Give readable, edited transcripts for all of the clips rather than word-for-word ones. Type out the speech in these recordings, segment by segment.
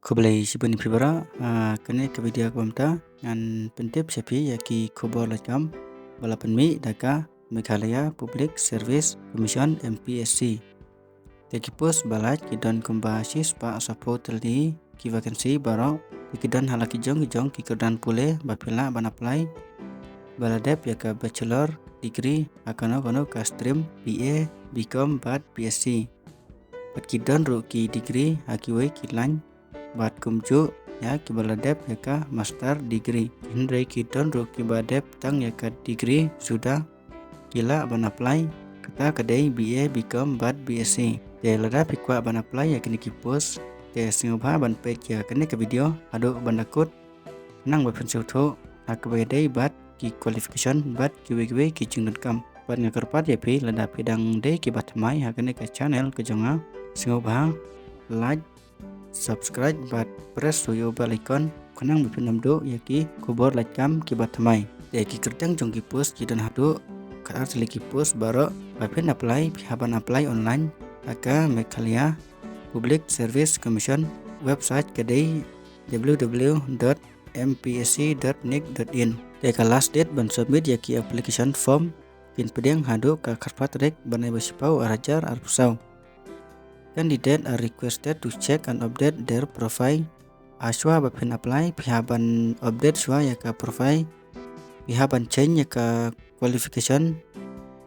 Kublai sibani pribara kene ke video kumta ngan pentip sapi yaki kubor lakam balapan mi daka Meghalaya Public Service Commission MPSC. Teki pos balaj kidon kumbasis pa sapo teldi ki vakansi baro kidon halaki jong ki kerdan pule bapila ban apply baladep yaka bachelor degree akano ka stream BA BCom bat BSc. Pat kidon ru ki degree akiwe kilan bat kumju ya ki baladep yaka master degree. Hindrai kidon ru ki badep tang yaka degree sudah kila ban apply kata kadai BA BCom bat BSc. Te lada pikwa ban apply ya kini ki post te singobha ban page ya kini ke video ado ban akut nang ba penseu tho akbedai bat ki qualification bat kiwe ki jingdon bat ngakarpat ya pi lada pedang de ki bat mai ha kini ke channel ke jonga singobha like subscribe bat press yo bell icon kanang ba pinamdo ya ki kubor lakam ki bat mai te ki kertang jong ki post ki dan hado kar ki post baro ba pin apply haban apply online aka Meghalaya Public Service Commission website kadai www.mpsc.nic.in. Teka last date ban submit yaki application form pin pedang hado ka karpat rek banai basipau arajar arpusau. Candidate are requested to check and update their profile. Aswa bapin apply pihaban update swa yaka profile pihaban change yaka qualification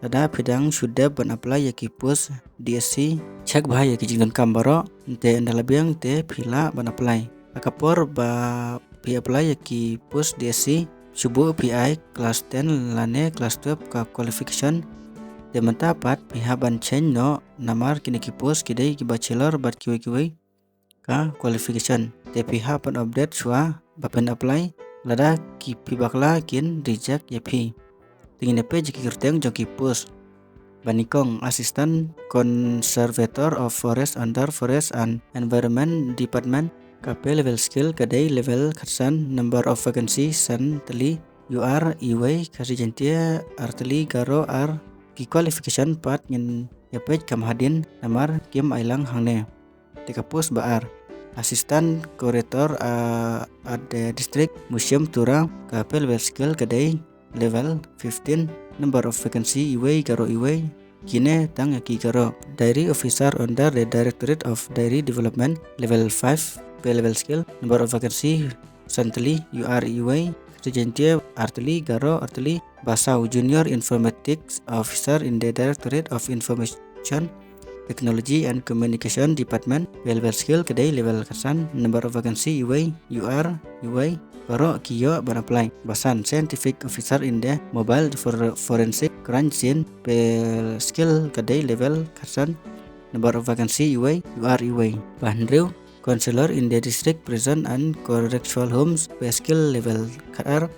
ada pedang sudah ban apply yaki post DSC cek bahaya yaki jingdan kambaro te andalabiang te pila ban apply akapor ba pi apply yaki post DSC subuh PI kelas 10 lane kelas 12 ka qualification te mentapat pihaban change no namar kini ki post kidai ki bachelor bat kiwe ka qualification te pihaban update swa bapen apply lada ki pibakla kin reject yapi tingin page ki kerteng joki post banikong assistant conservator of forest under forest and environment department KP level skill kadai level khasan number of vacancy san teli UR iway kasi jentia arteli garo ar ki qualification pat ngin ya page kam hadin namar kim ailang hangne tika post baar assistant curator at the district museum tura KP level skill kadai level 15 number of vacancy iway garo iway kine tang yaki garo diary officer under the directorate of dairy development level 5 p level skill number of vacancy santeli UR iway sejentia arteli garo arteli basau junior informatics officer in the directorate of information technology and communication department level skill kedai level kasan number of vacancy iway UR iway Baro kiyo ban apply basan scientific officer in the mobile for forensic crime scene pel skill kadai level kasan number of vacancy UR iway Bandrew counselor in the district prison and correctional homes pe skill level kar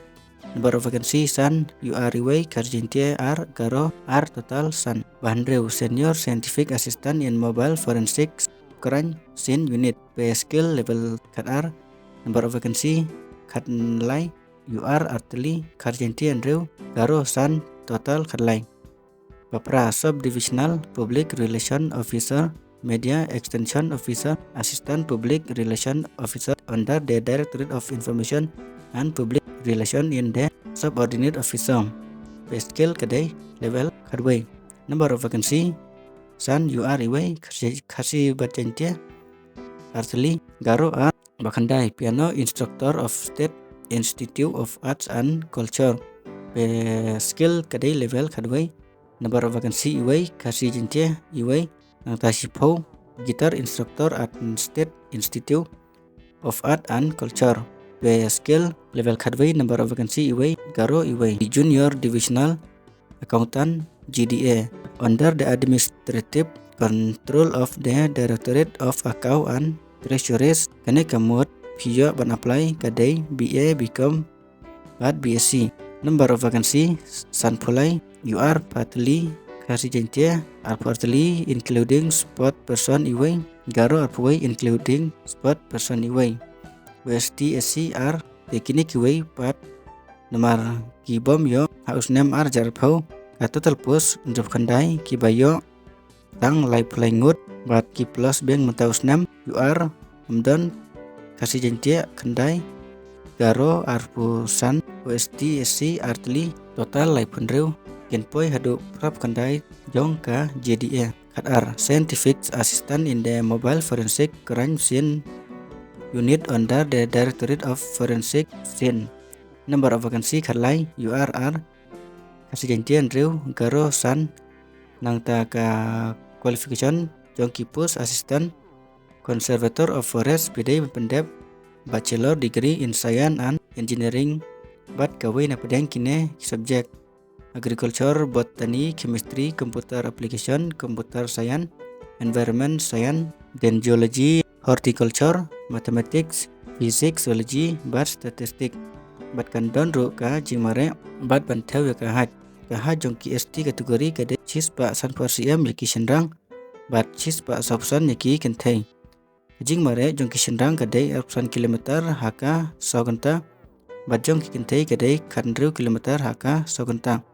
number of vacancy san UR iway karjintia r garo r total san Bandrew senior scientific assistant in mobile forensic crime scene unit pe skill level kar number of vacancy Kadlai UR arteli karjenti Andrew garo san total kadlai Bapra subdivisional public relation officer media extension officer assistant public relation officer under the directorate of information and public relation in the subordinate officer pay scale kadai level kadway number of vacancy san UR iway kasi berjentia arteli garo a Bakandai piano instructor of State Institute of Arts and Culture pe skill kadai level kadway number of vacancy iway kasi jentia iway tasipau guitar instructor at State Institute of Art and Culture pe skill level kadway number of vacancy iway garo iway junior divisional accountant GDA under the administrative control of the Directorate of Account and Treasuries kene kamut piyo ban apply kadai BA BCom bat BSc number of vacancy san pulai UR patli kasi jentia arpatli including spot person iway garo arpuway including spot person iway WST SCR tekini kiway pat nomor kibom yo haus nem ar jarpau total post job kandai kibayo tang lai pulai ngut bat ki plus beng mentaus 6 UR amdan kasih jentia kendai garo arpusan OST SC artli total lai penreu genpoi hadu prap kendai jong ka JDA kadar scientific assistant in the mobile forensic crime scene unit under the Directorate of Forensic Scene. Number of vacancy kadlai URR kasih jentia reu garo san nang ta ka qualification jongki post assistant conservator of forest pidai pendep bachelor degree in science and engineering bat kawai na pedang kine subject agriculture, botany, chemistry, computer application, computer science, environment science, then geology, horticulture, mathematics, physics, zoology, bat statistic bat kandon ro ka jimare bat bantew ya ka jongki ST kategori kade cispa san porsiam yaki sendrang bat cispa sabsan yaki kentai jing mare jongki sendrang kade ratusan kilometer haka sogenta bat jongki kentai kade kanru kilometer haka sogenta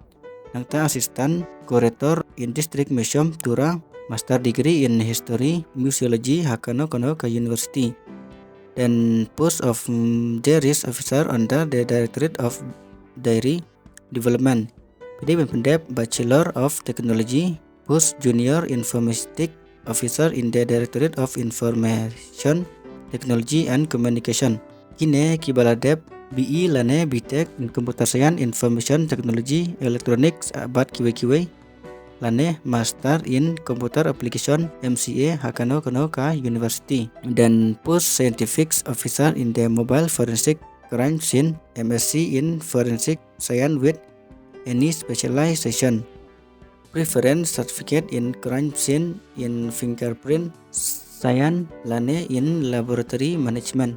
nangta asistan kurator in district museum tura master degree in history museology hakano kono ka university dan post of dairies officer under the Directorate of Dairy Development. Pidai pendep Bachelor of Technology, post Junior Informatic Officer in the Directorate of Information Technology and Communication. Kine kibaladep BE lane BTech in Computer Science Information Technology Electronics abad kiwe lane Master in Computer Application MCA hakano kono ka University dan post Scientific Officer in the Mobile Forensic Crime Scene MSc in Forensic Science with any specialization. Preference certificate in crime scene in fingerprint science lane in laboratory management.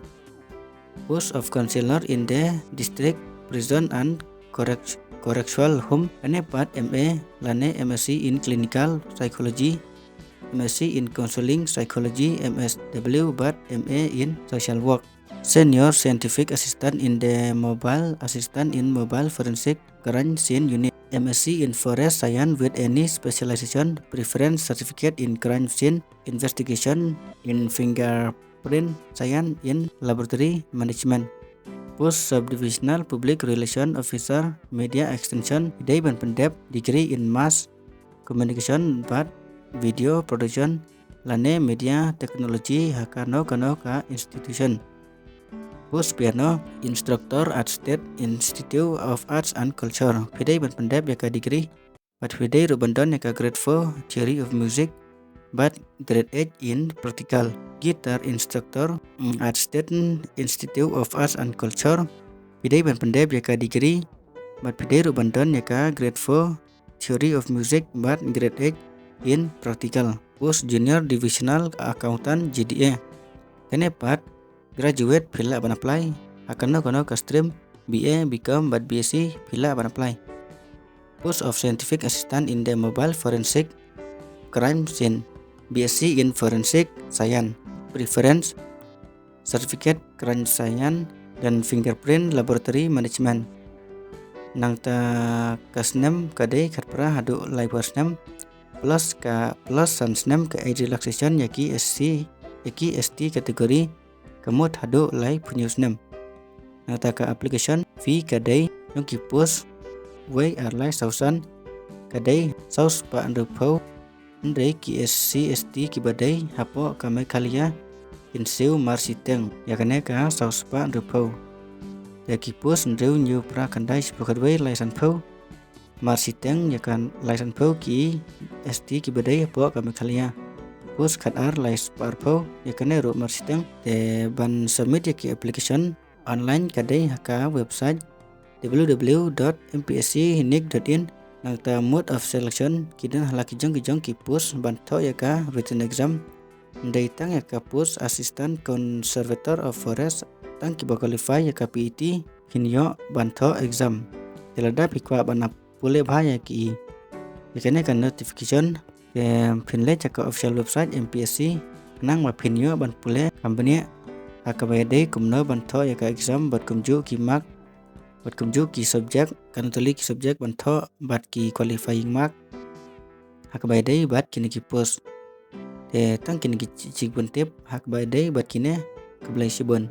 Post of counselor in the district prison and correctional home lane pat MA lane MSc in clinical psychology, MSc in counseling psychology, MSW bat MA in social work. Senior scientific assistant in the mobile forensic crime scene unit, MSc in forest science with any specialization. Preference certificate in crime scene investigation in fingerprint science in laboratory management. Post subdivisional public relation officer media extension pidai ban pendep degree in mass communication but video production lane media technology hakano kono ka institution. Post piano instructor at State Institute of Arts and Culture pidai ban pendep ya ka degree but pidai rubandon ya ka grade 4 theory of music but grade 8 in practical. Guitar instructor at State Institute of Arts and Culture pidai ban pendep ya ka degree but pidai rubandon ya ka grade 4 theory of music but grade 8 in practical. Post junior divisional accountant JDA kene pat graduate pila ban apply akan kono ka stream BA become but BSc pila ban apply. Post of scientific assistant in the mobile forensic crime scene BSc in forensic science. Preference certificate crime science dan fingerprint laboratory management. Nang ta kasnem kadai karpra hadu library nem plus sans nem ke age relaxation yaki ST kategori kamut hadu lai punyus nem. Nang ta ka application fee kadai nungki post way arlai sausan kadai saus pa andupau ndai ki ST ki badai hapo kame kalia inseu marsiteng yakane ka saus pa andupau yaki post ndeu new pra kandai spokadway laisan pau marsiteng yakan laisan pau ki ST ki badai hapo kame kalia post kadar lais parpau yakane ro marsiteng te ban submit yaki application online kadai haka website www.mpscnic.in nang ta mode of selection kidan halaki jong ki post banto yaka written exam ndai tang yaka post assistant conservator of forest tang ki qualify yaka PET hinyo banto exam telada pikwa bana pule bhaya ki yakane kan notification pinle chaka official website MPSC nang ma pinyo ban pule company akabade kumno banto yaka exam bat kumju ki mark bat kumju ki subject kan tuli ki subject banto bat ki qualifying mark akabade bat kini ki post te tang kini ki cik buntip akabade bat kine keblai sibon